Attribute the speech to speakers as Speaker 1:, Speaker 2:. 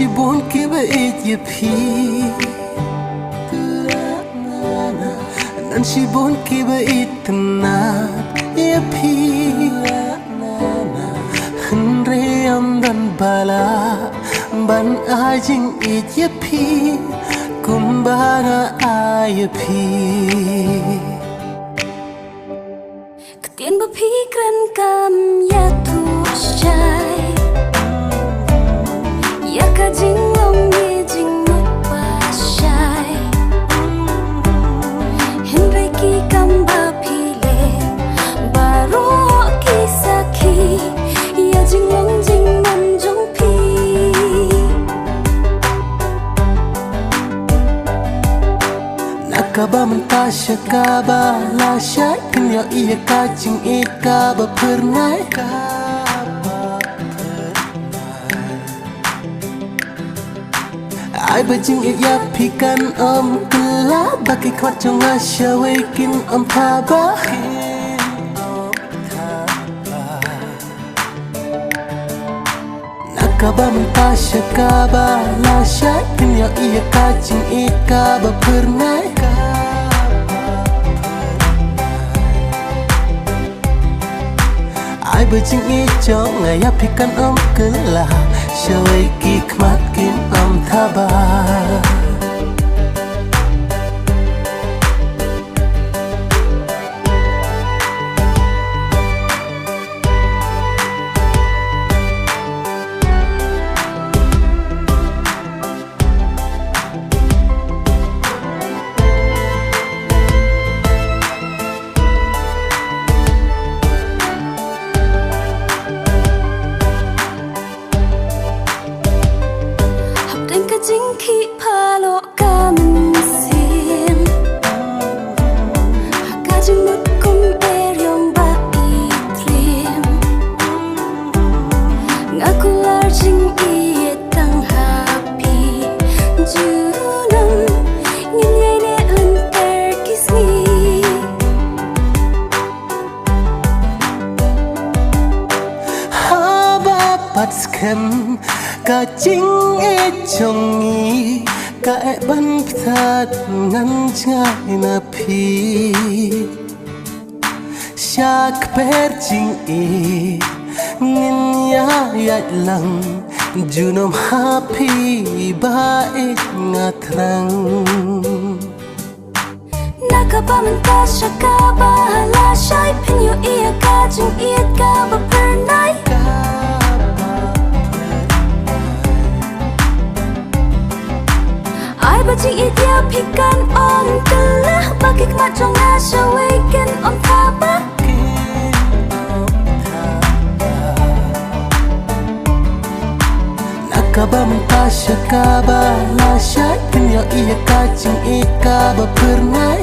Speaker 1: shibun kiba it yapi nan shibun kiba it na yapi Henry amdan bala ban ajing it yapi kumbara ayapi
Speaker 2: Ketien berpikiran kam ya tushai ya kajing long ye jing mut pasai Henry ki kam ba pyllait baru ki sakhi ya jing long jing man jong pi
Speaker 1: Nakaba mentasya kaba la syai Kenya iya kacing ikaba pernai Ai bajing iya pikan om kela Baki kwat jong asya wekin om taba Nakaba mentasya kaba la syai Kenya iya kacing ikaba pernai Ai bajing ijo ngaya pikan om kela Syawai kikmat kin om taba
Speaker 2: Jing ki palo kam sim Kajing mut kum eryong ba itrim Ngakular jing iye tang happy Junam Nginyay ne lantar kismi
Speaker 1: Haba pat skem Kacing chongi ka ban ptat ngan ngai na phi shak per ching ngin ya yat lang junom happy ba ngatrang
Speaker 2: Nakaba mentasya kaba la syai Penyo iya kajing iya kaba pernai Ai bajing idea pikan om telah Bagi kemat jong asya wekin om taba
Speaker 1: Nakaba mentasya kaba la syai Kenya iya kacing ikaba pernai